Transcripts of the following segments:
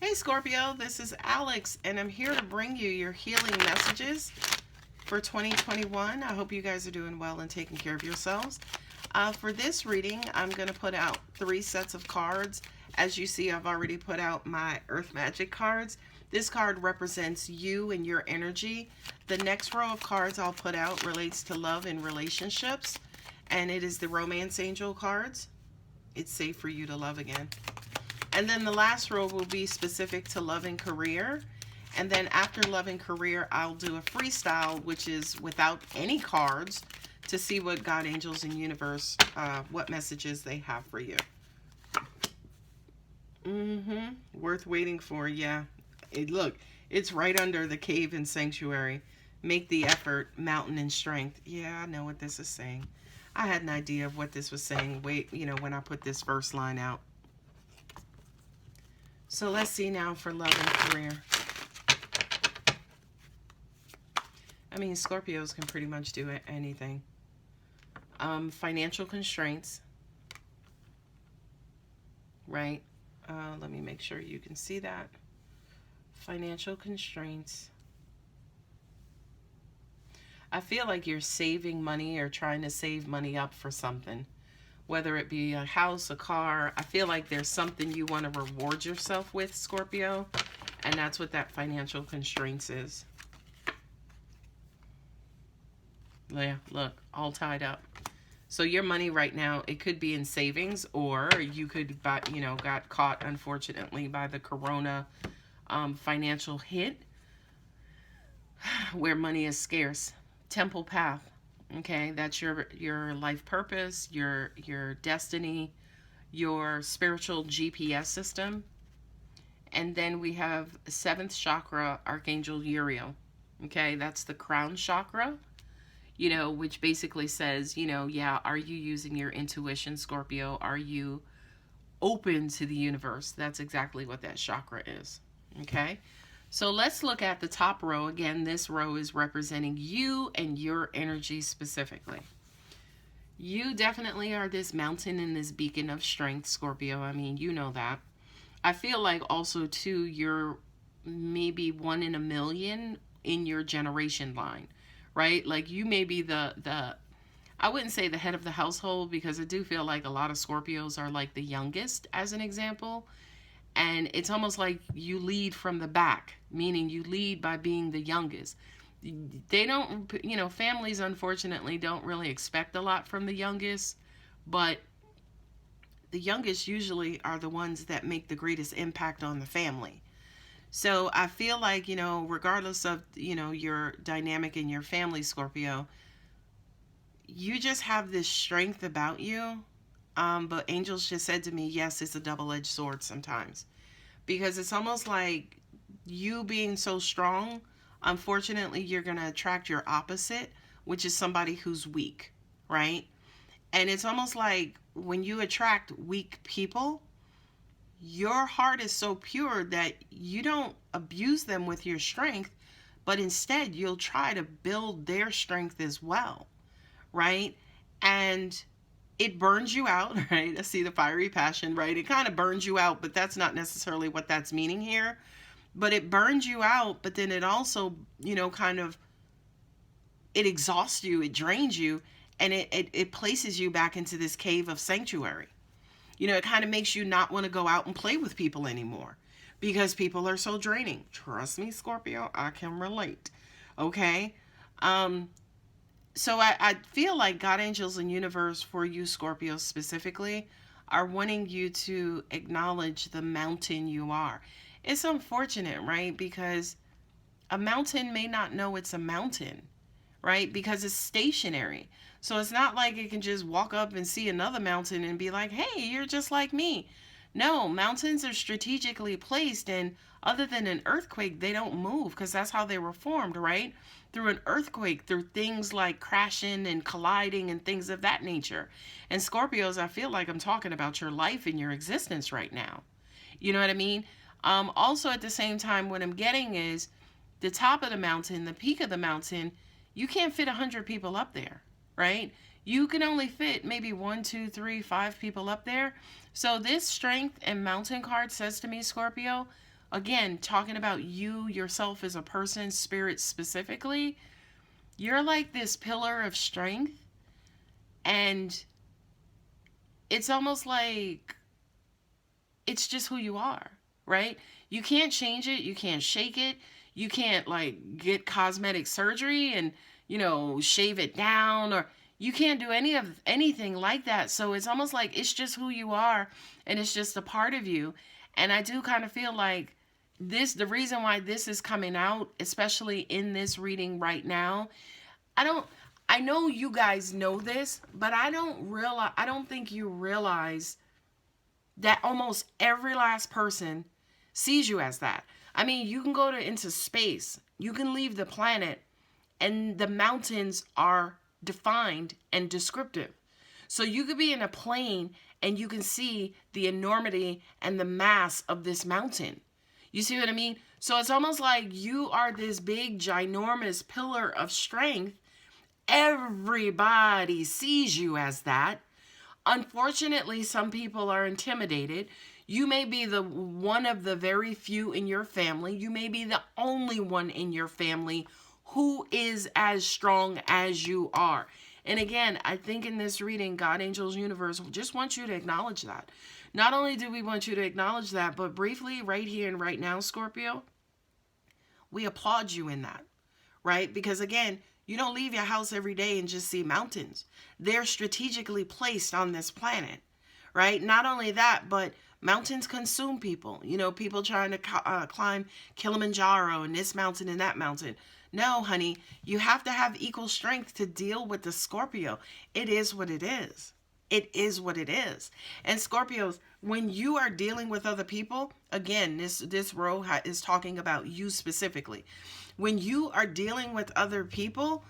Hey Scorpio, this is Alex, and I'm here to bring you your healing messages for 2021. I hope you guys are doing well and taking care of yourselves. For this reading, I'm going to put out 3 sets of cards. As you see, I've already put out my Earth Magic cards. This card represents you and your energy. The next row of cards I'll put out relates to love and relationships, and it is the Romance Angel cards. It's safe for you to love again. And then the last row will be specific to love and career. And then after love and career, I'll do a freestyle, which is without any cards, to see what God, angels, and universe, what messages they have for you. Worth waiting for, yeah. Look, it's right under the cave and sanctuary. Make the effort, mountain and strength. Yeah, I know what this is saying. I had an idea of what this was saying. When I put this first line out. So let's see now for love and career. I mean, Scorpios can pretty much do anything. Financial constraints. Right? Let me make sure you can see that. Financial constraints. I feel like you're saving money or trying to save money up for something. Whether it be a house, a car, I feel like there's something you want to reward yourself with, Scorpio. And that's what that financial constraints is. Yeah, look, all tied up. So your money right now, it could be in savings, or you could, got caught, unfortunately, by the corona financial hit where money is scarce. Temple path. Okay, that's your life purpose, your destiny, your spiritual GPS system. And then we have 7th chakra, Archangel Uriel. Okay, that's the crown chakra, which basically says, are you using your intuition, Scorpio? Are you open to the universe? That's exactly what that chakra is. Okay. So let's look at the top row. Again, this row is representing you and your energy specifically. You definitely are this mountain and this beacon of strength, Scorpio. I mean, you know that. I feel like also, too, you're maybe 1 in a million in your generation line, right? Like you may be I wouldn't say the head of the household, because I do feel like a lot of Scorpios are like the youngest, as an example. And it's almost like you lead from the back, meaning you lead by being the youngest. They don't, families unfortunately don't really expect a lot from the youngest, but the youngest usually are the ones that make the greatest impact on the family. So I feel like, regardless of, your dynamic in your family, Scorpio, you just have this strength about you. But angels just said to me, yes, it's a double-edged sword sometimes. Because it's almost like you being so strong, unfortunately, you're going to attract your opposite, which is somebody who's weak, right? And it's almost like when you attract weak people, your heart is so pure that you don't abuse them with your strength, but instead you'll try to build their strength as well, right? And it burns you out, right? I see the fiery passion, right? It kind of burns you out, but that's not necessarily what that's meaning here. But it burns you out, but then it also, it exhausts you, it drains you, and it places you back into this cave of sanctuary. It kind of makes you not want to go out and play with people anymore because people are so draining. Trust me, Scorpio, I can relate. Okay? So I feel like God, angels, and universe for you, Scorpio, specifically, are wanting you to acknowledge the mountain you are. It's unfortunate, right? Because a mountain may not know it's a mountain, right? Because it's stationary. So it's not like it can just walk up and see another mountain and be like, hey, you're just like me. No, mountains are strategically placed, and other than an earthquake, they don't move because that's how they were formed, right? Through an earthquake, through things like crashing and colliding and things of that nature. And Scorpios, I feel like I'm talking about your life and your existence right now. You know what I mean? Also, at the same time, what I'm getting is the top of the mountain, the peak of the mountain, you can't fit 100 people up there, right? You can only fit maybe 1, 2, 3, 5 people up there. So this strength and mountain card says to me, Scorpio, again, talking about you yourself as a person, spirit specifically, you're like this pillar of strength. And it's almost like it's just who you are, right? You can't change it. You can't shake it. You can't like get cosmetic surgery and, shave it down, or you can't do anything like that. So it's almost like it's just who you are, and it's just a part of you. And I do kind of feel like the reason why this is coming out, especially in this reading right now, I know you guys know this, but I don't think you realize that almost every last person sees you as that. I mean, you can go into space, you can leave the planet, and the mountains are defined and descriptive. So you could be in a plane and you can see the enormity and the mass of this mountain. You see what I mean? So it's almost like you are this big, ginormous pillar of strength. Everybody sees you as that. Unfortunately, some people are intimidated. You may be the one of the very few in your family. You may be the only one in your family who is as strong as you are. And again, I think in this reading, God, Angels, Universe just wants you to acknowledge that. Not only do we want you to acknowledge that, but briefly, right here and right now, Scorpio, we applaud you in that, right? Because again, you don't leave your house every day and just see mountains. They're strategically placed on this planet, right? Not only that, but mountains consume people. People trying to climb Kilimanjaro and this mountain and that mountain. No, honey, you have to have equal strength to deal with the Scorpio. It is what it is. It is what it is. And Scorpios, when you are dealing with other people, again, this row is talking about you specifically. When you are dealing with other people,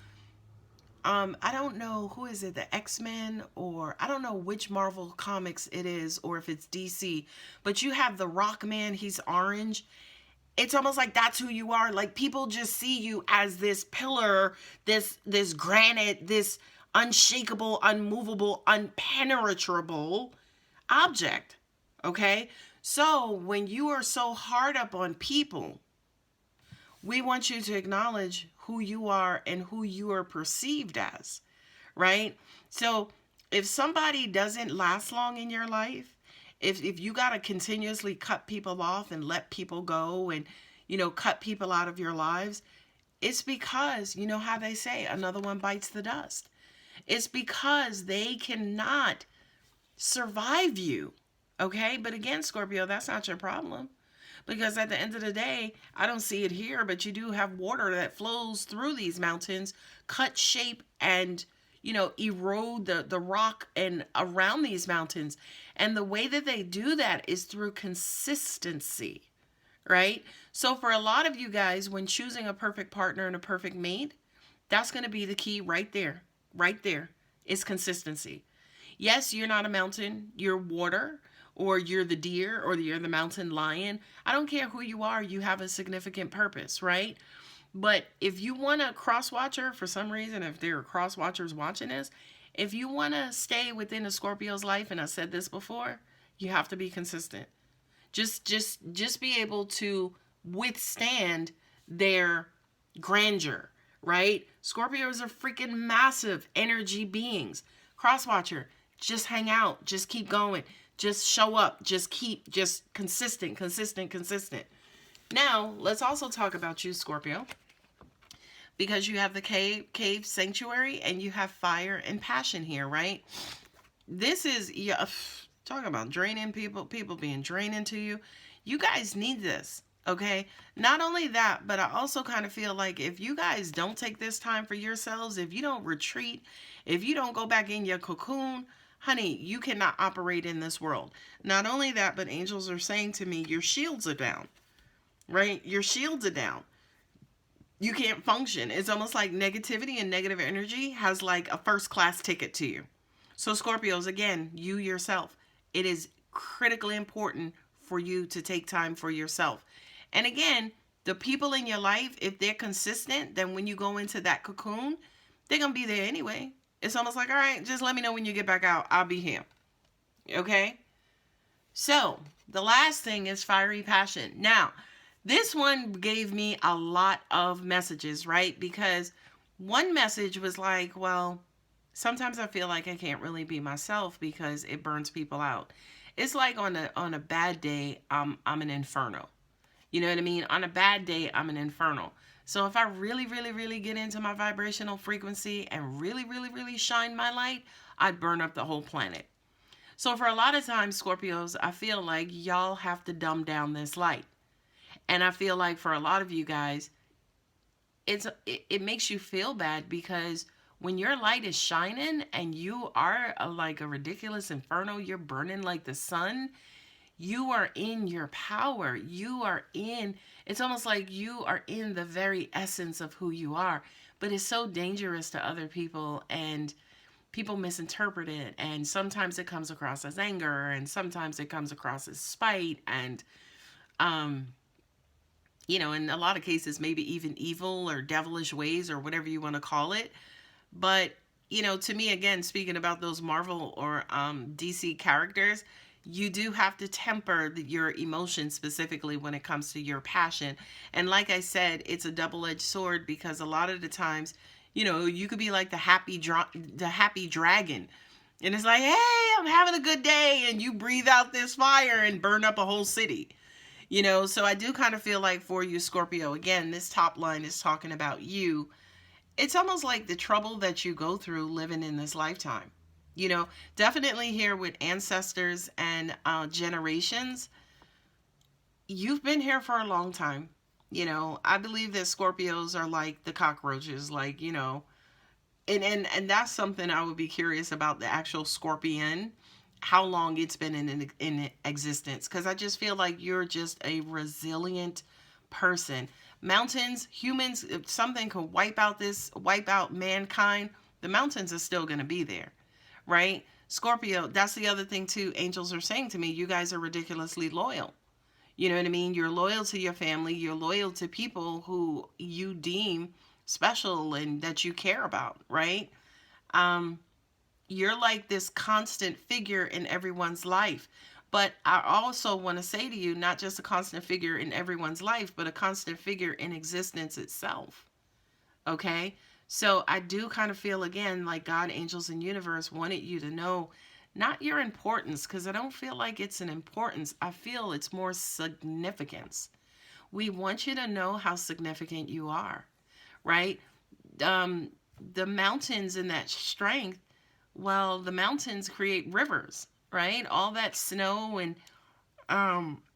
I don't know, who is it, the X-Men, or I don't know which Marvel comics it is, or if it's DC, but you have the Rock Man, he's orange. It's almost like that's who you are. Like, people just see you as this pillar, this granite, this unshakable, unmovable, unpenetrable object. Okay? So when you are so hard up on people, we want you to acknowledge who you are and who you are perceived as, right? So if somebody doesn't last long in your life, if you got to continuously cut people off and let people go and, cut people out of your lives, it's because, you know how they say, another one bites the dust. It's because they cannot survive you, okay? But again, Scorpio, that's not your problem. Because at the end of the day, I don't see it here, but you do have water that flows through these mountains, cut shape and, erode the rock and around these mountains. And the way that they do that is through consistency, right? So for a lot of you guys, when choosing a perfect partner and a perfect mate, that's going to be the key right there. Right there is consistency. Yes, you're not a mountain, you're water, or you're the deer, or you're the mountain lion. I don't care who you are, you have a significant purpose, right? But if you want a cross-watcher, for some reason, if there are cross-watchers watching this, if you want to stay within a Scorpio's life, and I said this before, you have to be consistent. Just be able to withstand their grandeur, right? Scorpios are freaking massive energy beings. Cross-watcher, just hang out, just keep going. Just show up. Just consistent. Now, let's also talk about you, Scorpio. Because you have the cave sanctuary and you have fire and passion here, right? This is, talking about draining people being draining to you. You guys need this, okay? Not only that, but I also kind of feel like if you guys don't take this time for yourselves, if you don't retreat, if you don't go back in your cocoon, honey, you cannot operate in this world. Not only that, but angels are saying to me, your shields are down, right? Your shields are down. You can't function. It's almost like negativity and negative energy has like a first class ticket to you. So Scorpios, again, you yourself, it is critically important for you to take time for yourself. And again, the people in your life, if they're consistent, then when you go into that cocoon, they're going to be there anyway. It's almost like, all right, just let me know when you get back out. I'll be here. Okay? So, the last thing is fiery passion. Now, This one gave me a lot of messages, right? Because one message was like, well, sometimes I feel like I can't really be myself because it burns people out. It's like on a bad day, I'm an inferno. You know what I mean? On a bad day, I'm an inferno. So if I really, really, really get into my vibrational frequency and really, really, really shine my light, I'd burn up the whole planet. So for a lot of times, Scorpios, I feel like y'all have to dumb down this light. And I feel like for a lot of you guys, it makes you feel bad because when your light is shining and you are like a ridiculous inferno, you're burning like the sun, you are in your power. You are in, it's almost like you are in the very essence of who you are. But it's so dangerous to other people, and people misinterpret it. And sometimes it comes across as anger, and sometimes it comes across as spite, and, in a lot of cases, maybe even evil or devilish ways or whatever you want to call it. But, to me, again, speaking about those Marvel or DC characters, you do have to temper your emotions specifically when it comes to your passion. And like I said, it's a double-edged sword because a lot of the times, you could be like the happy dragon. And it's like, hey, I'm having a good day. And you breathe out this fire and burn up a whole city. So I do kind of feel like for you, Scorpio, again, this top line is talking about you. It's almost like the trouble that you go through living in this lifetime. Definitely here with ancestors and generations, you've been here for a long time. I believe that Scorpios are like the cockroaches, like, and that's something I would be curious about, the actual scorpion, how long it's been in existence. Because I just feel like you're just a resilient person. Mountains, humans, if something could wipe out mankind, the mountains are still going to be there. Right? Scorpio, that's the other thing too. Angels are saying to me, you guys are ridiculously loyal. You know what I mean? You're loyal to your family. You're loyal to people who you deem special and that you care about, right? You're like this constant figure in everyone's life. But I also want to say to you, not just a constant figure in everyone's life, but a constant figure in existence itself. Okay? So I do kind of feel, again, like God, angels, and universe wanted you to know not your importance, because I don't feel like it's an importance. I feel it's more significance. We want you to know how significant you are, right? The mountains and that strength, well, the mountains create rivers, right? All that snow and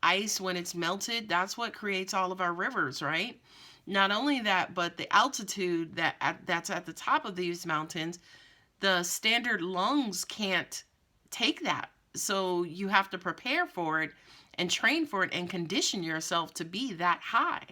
ice, when it's melted, that's what creates all of our rivers, right? Not only that, but the altitude that's at the top of these mountains, the standard lungs can't take that. So you have to prepare for it and train for it and condition yourself to be that high.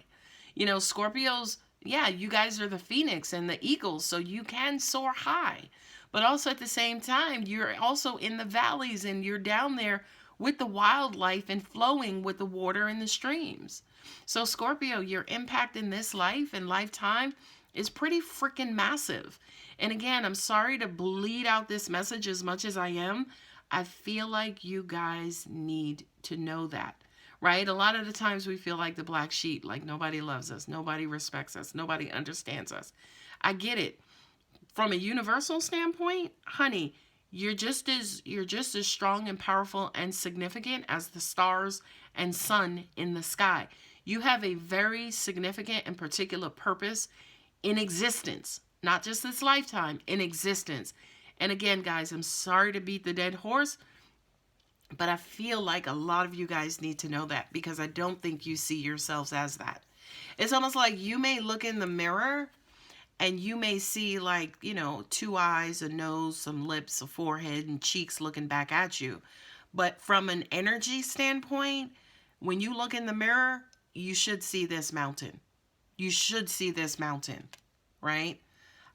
Scorpios, yeah, you guys are the phoenix and the eagles, so you can soar high. But also at the same time, you're also in the valleys and you're down there with the wildlife and flowing with the water and the streams. So Scorpio, your impact in this life and lifetime is pretty freaking massive. And again, I'm sorry to bleed out this message as much as I am. I feel like you guys need to know that, right? A lot of the times we feel like the black sheep, like nobody loves us, nobody respects us, nobody understands us. I get it. From a universal standpoint, honey, you're just as strong and powerful and significant as the stars and sun in the sky. You have a very significant and particular purpose in existence, not just this lifetime, in existence. And again, guys, I'm sorry to beat the dead horse, but I feel like a lot of you guys need to know that, because I don't think you see yourselves as that. It's almost like you may look in the mirror and you may see, like, two eyes, a nose, some lips, a forehead, and cheeks looking back at you. But from an energy standpoint, when you look in the mirror, you should see this mountain. You should see this mountain, right?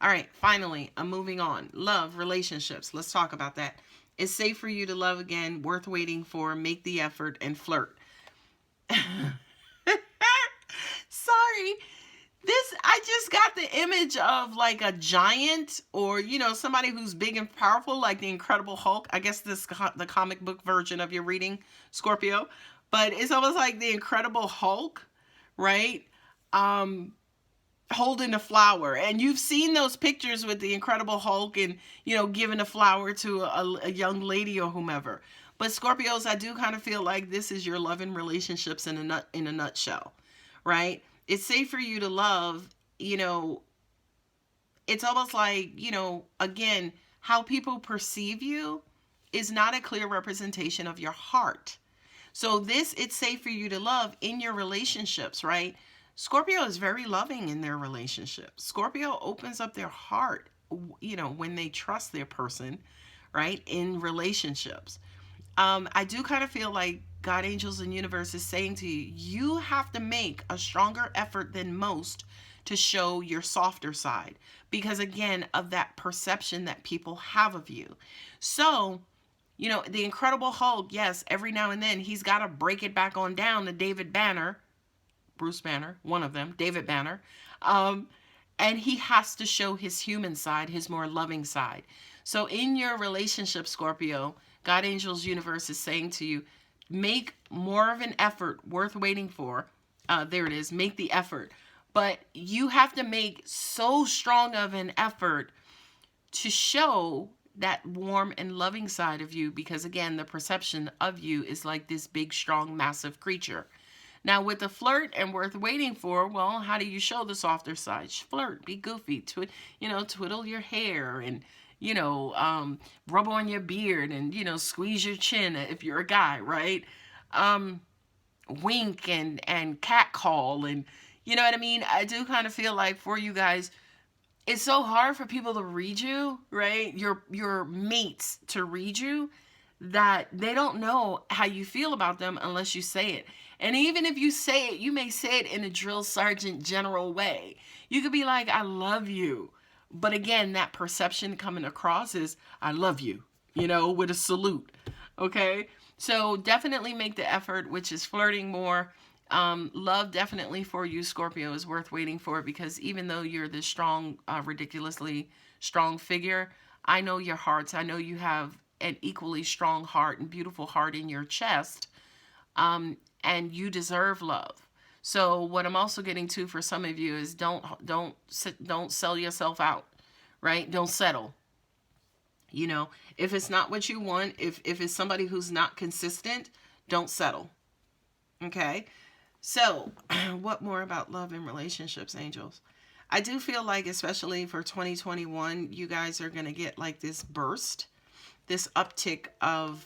All right, finally, I'm moving on. Love, relationships. Let's talk about that. It's safe for you to love again, worth waiting for, make the effort, and flirt. Sorry. I just got the image of like a giant, or, somebody who's big and powerful, like the Incredible Hulk. I guess this the comic book version of your reading, Scorpio. But it's almost like the Incredible Hulk, right? Holding a flower. And you've seen those pictures with the Incredible Hulk and, you know, giving a flower to a young lady or whomever. But Scorpios, I do kind of feel like this is your love and relationships in a nutshell, right? It's safe for you to love, you know, it's almost like, you know, again, how people perceive you is not a clear representation of your heart. So this, it's safe for you to love in your relationships, right? Scorpio is very loving in their relationships. Scorpio opens up their heart, you know, when they trust their person, right, in relationships. I do kind of feel like God, angels, and universe is saying to you, you have to make a stronger effort than most to show your softer side because, again, of that perception that people have of you. So, you know, the Incredible Hulk, yes, every now and then he's got to break it back on down to David Banner, Bruce Banner, one of them, David Banner. And he has to show his human side, his more loving side. So in your relationship, Scorpio, God, angels, universe is saying to you, make more of an effort worth waiting for. There it is. Make the effort. But you have to make so strong of an effort to show that warm and loving side of you because, again, the perception of you is like this big, strong, massive creature. Now, with the flirt and worth waiting for, well, how do you show the softer side? Flirt, be goofy, twiddle your hair and, rub on your beard and, squeeze your chin if you're a guy, right? Wink and catcall and, you know what I mean? I do kind of feel like for you guys, it's so hard for people to read you, right? Your mates to read you that they don't know how you feel about them unless you say it. And even if you say it, you may say it in a drill sergeant general way. You could be like, I love you. But again, that perception coming across is, I love you, with a salute. Okay? So definitely make the effort, which is flirting more. Love definitely for you, Scorpio, is worth waiting for because even though you're this strong, ridiculously strong figure, I know your hearts. I know you have an equally strong heart and beautiful heart in your chest. And you deserve love. So what I'm also getting to for some of you is don't sell yourself out, right? Don't settle. If it's not what you want, if it's somebody who's not consistent, don't settle. Okay? So, what more about love and relationships, angels? I do feel like, especially for 2021, you guys are going to get like this burst, this uptick of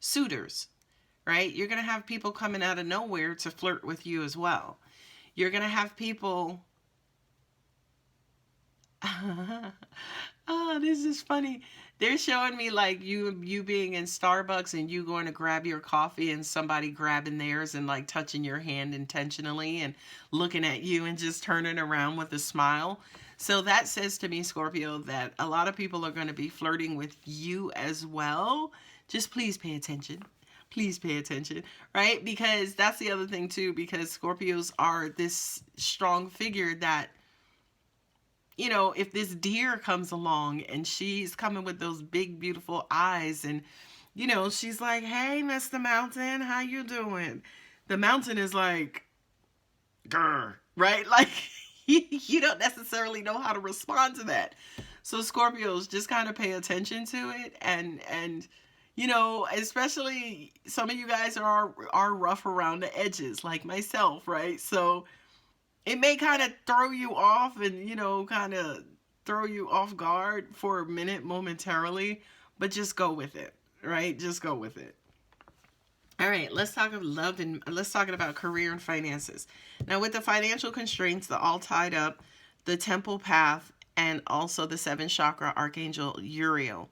suitors, right? You're going to have people coming out of nowhere to flirt with you as well. You're going to have people... Oh, this is funny. They're showing me like you being in Starbucks and you going to grab your coffee and somebody grabbing theirs and like touching your hand intentionally and looking at you and just turning around with a smile. So that says to me, Scorpio, that a lot of people are going to be flirting with you as well. Just please pay attention. Please pay attention, right? Because that's the other thing too, because Scorpios are this strong figure that, if this deer comes along and she's coming with those big, beautiful eyes and, she's like, hey, Mr. Mountain, how you doing? The mountain is like, grr, right? Like, you don't necessarily know how to respond to that. So Scorpios, just kind of pay attention to it and especially some of you guys are rough around the edges, like myself, right? So it may kind of throw you off and, kind of throw you off guard for a minute momentarily, but just go with it, right? Just go with it. All right, let's talk about love and let's talk about career and finances. Now, with the financial constraints, the all tied up, the temple path, and also the 7th chakra archangel Uriel,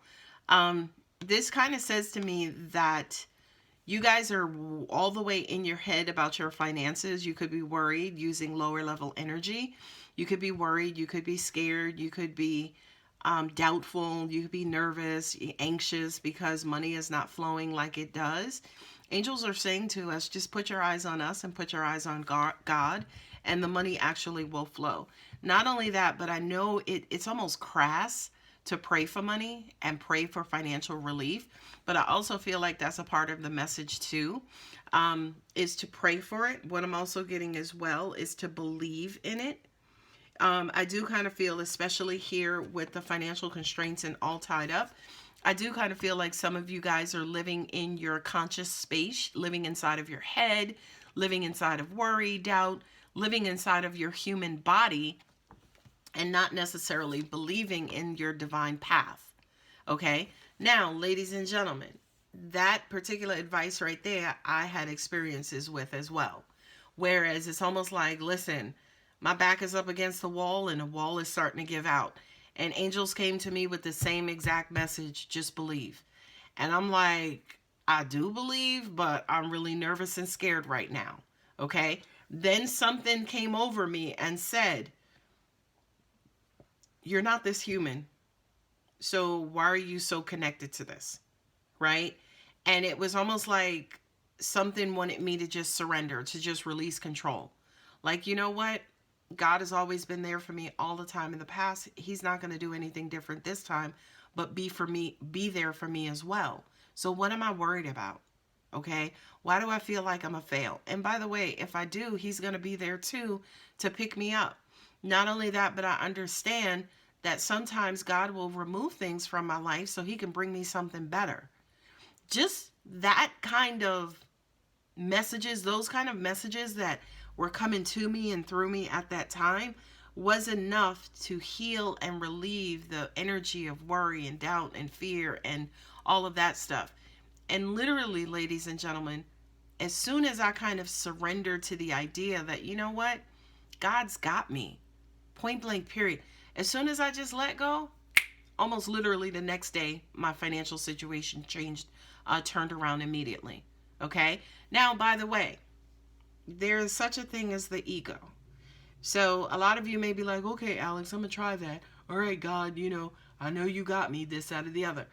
this kind of says to me that you guys are all the way in your head about your finances. You could be worried using lower level energy. You could be worried. You could be scared. You could be doubtful. You could be nervous, anxious because money is not flowing like it does. Angels are saying to us, just put your eyes on us and put your eyes on God, and the money actually will flow. Not only that, but I know it's almost crass to pray for money and pray for financial relief. But I also feel like that's a part of the message too, is to pray for it. What I'm also getting as well is to believe in it. I do kind of feel, especially here with the financial constraints and all tied up, I do kind of feel like some of you guys are living in your conscious space, living inside of your head, living inside of worry, doubt, living inside of your human body, and not necessarily believing in your divine path. Okay? Now, ladies and gentlemen, that particular advice right there, I had experiences with as well. Whereas it's almost like, listen, my back is up against the wall and the wall is starting to give out. And angels came to me with the same exact message, just believe. And I'm like, I do believe, but I'm really nervous and scared right now. Okay? Then something came over me and said, you're not this human. So why are you so connected to this? Right? And it was almost like something wanted me to just surrender, to just release control. Like, you know what? God has always been there for me all the time in the past. He's not going to do anything different this time, but be there for me as well. So what am I worried about? Okay? Why do I feel like I'm a fail? And by the way, if I do, he's going to be there too to pick me up. Not only that, but I understand that sometimes God will remove things from my life so he can bring me something better. Just that kind of messages, those kind of messages that were coming to me and through me at that time was enough to heal and relieve the energy of worry and doubt and fear and all of that stuff. And literally, ladies and gentlemen, as soon as I kind of surrendered to the idea that, you know what, God's got me, point blank period. As soon as I just let go, almost literally the next day, my financial situation changed, turned around immediately. Okay? Now, by the way, there is such a thing as the ego. So a lot of you may be like, okay, Alex, I'm going to try that. All right, God, I know you got me, this, that, or the other.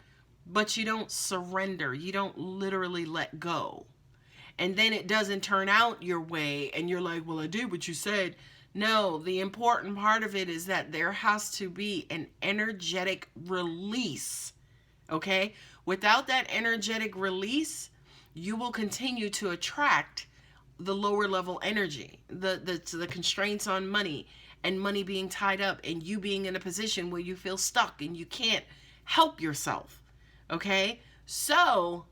But you don't surrender. You don't literally let go. And then it doesn't turn out your way. And you're like, well, I did what you said. No, the important part of it is that there has to be an energetic release. Okay? Without that energetic release, you will continue to attract the lower level energy, the constraints on money, and money being tied up, and you being in a position where you feel stuck and you can't help yourself. Okay? So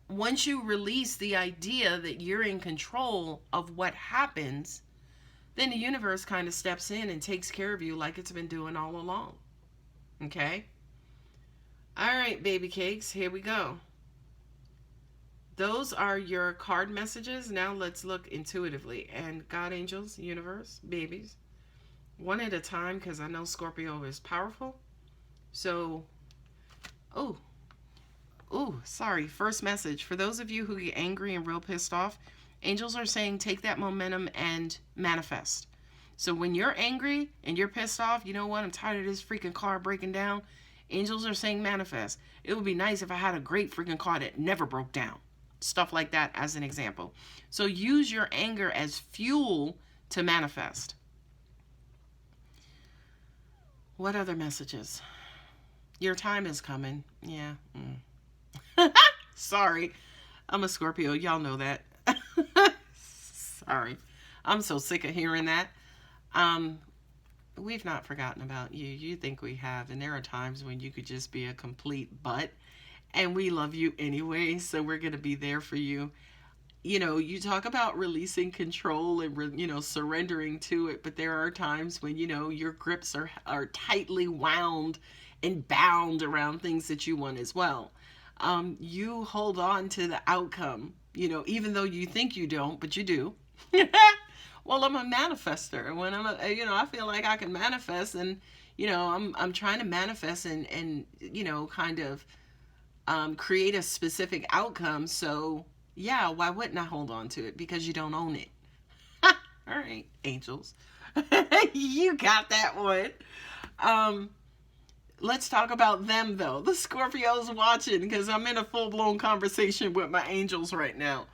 once you release the idea that you're in control of what happens, then the universe kind of steps in and takes care of you like it's been doing all along. Okay? All right, baby cakes, here we go. Those are your card messages. Now let's look intuitively. And God, angels, universe, babies, one at a time, because I know Scorpio is powerful. So, sorry. First message. For those of you who get angry and real pissed off, angels are saying take that momentum and manifest. So when you're angry and you're pissed off, you know what? I'm tired of this freaking car breaking down. Angels are saying manifest. It would be nice if I had a great freaking car that never broke down. Stuff like that as an example. So use your anger as fuel to manifest. What other messages? Your time is coming. Yeah. Sorry. I'm a Scorpio. Y'all know that. Sorry. I'm so sick of hearing that. We've not forgotten about you. You think we have. And there are times when you could just be a complete butt. And we love you anyway, so we're going to be there for you. You talk about releasing control and, surrendering to it, but there are times when, your grips are tightly wound and bound around things that you want as well. You hold on to the outcome, even though you think you don't, but you do. Well, I'm a manifester. When I feel like I can manifest, and, I'm trying to manifest and kind of create a specific outcome. So yeah, why wouldn't I hold on to it? Because you don't own it. All right, angels. You got that one. Let's talk about them though. The Scorpios watching, because I'm in a full-blown conversation with my angels right now.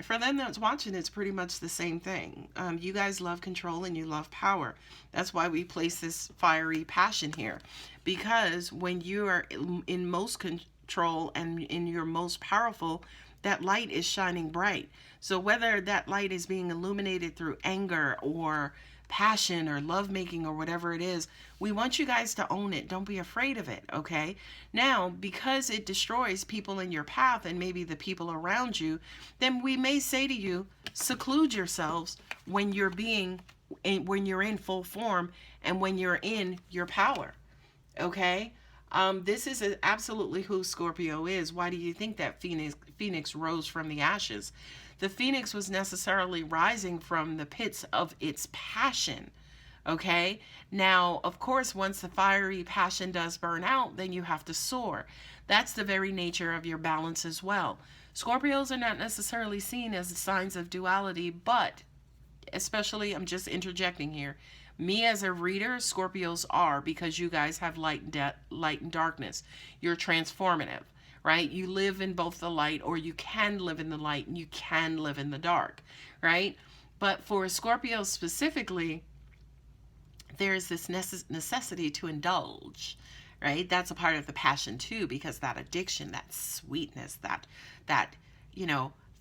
for them that's watching, it's pretty much the same thing. You guys love control and you love power. That's why we place this fiery passion here. Because when you are in most control and in your most powerful, that light is shining bright. So whether that light is being illuminated through anger or passion or lovemaking or whatever it is, we want you guys to own it. Don't be afraid of it, okay? Now, because it destroys people in your path and maybe the people around you, then we may say to you, seclude yourselves when you're when you're in full form and when you're in your power, okay? This is absolutely who Scorpio is. Why do you think that Phoenix rose from the ashes? The Phoenix was necessarily rising from the pits of its passion. Okay? Now, of course, once the fiery passion does burn out, then you have to soar. That's the very nature of your balance as well. Scorpios are not necessarily seen as signs of duality, but especially, I'm just interjecting here, me as a reader, Scorpios are, because you guys have light and darkness. You're transformative, right? You live in both the light, or you can live in the light and you can live in the dark, right? But for Scorpios specifically, there's this necessity to indulge, right? That's a part of the passion too, because that addiction, that sweetness, that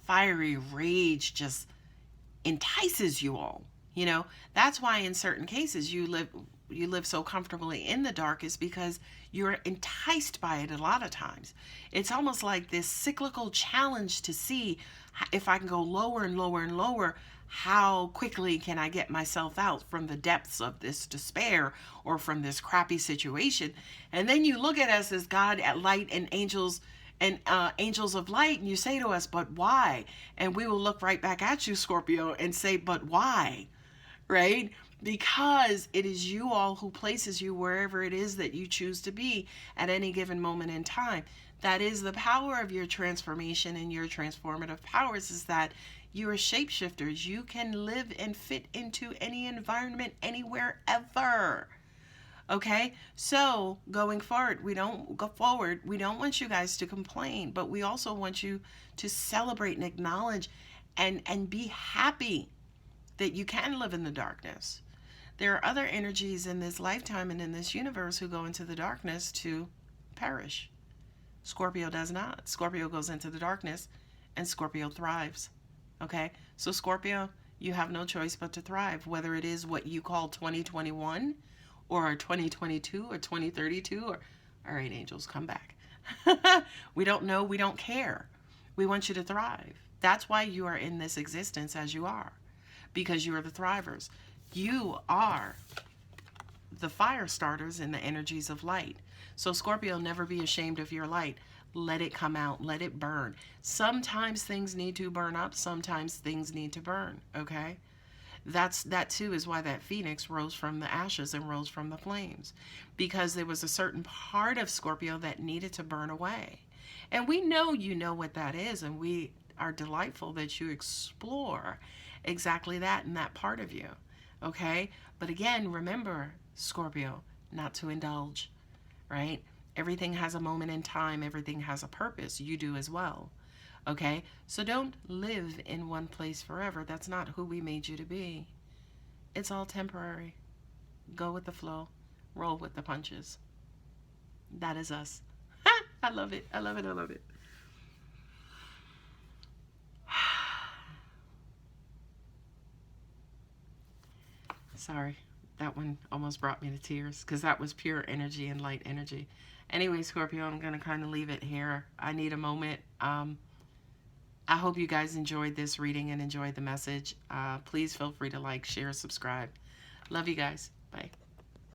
fiery rage just entices you all. That's why in certain cases you live so comfortably in the dark, is because you're enticed by it a lot of times. It's almost like this cyclical challenge to see if I can go lower and lower and lower, how quickly can I get myself out from the depths of this despair or from this crappy situation. And then you look at us as God at light and angels of light, and you say to us, but why? And we will look right back at you, Scorpio, and say, but why? Right? Because it is you all who places you wherever it is that you choose to be at any given moment in time. That is the power of your transformation and your transformative powers, is that you are shapeshifters. You can live and fit into any environment, anywhere, ever. Okay, so going forward, we don't want you guys to complain, but we also want you to celebrate and acknowledge and be happy that you can live in the darkness. There are other energies in this lifetime and in this universe who go into the darkness to perish. Scorpio does not. Scorpio goes into the darkness and Scorpio thrives. Okay, so Scorpio, you have no choice but to thrive, whether it is what you call 2021 or 2022 or 2032 or, all right, angels, come back. We don't know. We don't care. We want you to thrive. That's why you are in this existence as you are, because you are the thrivers. You are the fire starters in the energies of light. So Scorpio, never be ashamed of your light. Let it come out. Let it burn. Sometimes things need to burn up. Sometimes things need to burn. Okay? That too is why that Phoenix rose from the ashes and rose from the flames, because there was a certain part of Scorpio that needed to burn away. And we know you know what that is, and we are delightful that you explore exactly that in that part of you. Okay? But again, remember, Scorpio, not to indulge, right? Everything has a moment in time. Everything has a purpose. You do as well. Okay? So don't live in one place forever. That's not who we made you to be. It's all temporary. Go with the flow. Roll with the punches. That is us. I love it. I love it. I love it. Sorry. That one almost brought me to tears, because that was pure energy and light energy. Anyway, Scorpio, I'm going to kind of leave it here. I need a moment. I hope you guys enjoyed this reading and enjoyed the message. Please feel free to like, share, subscribe. Love you guys. Bye.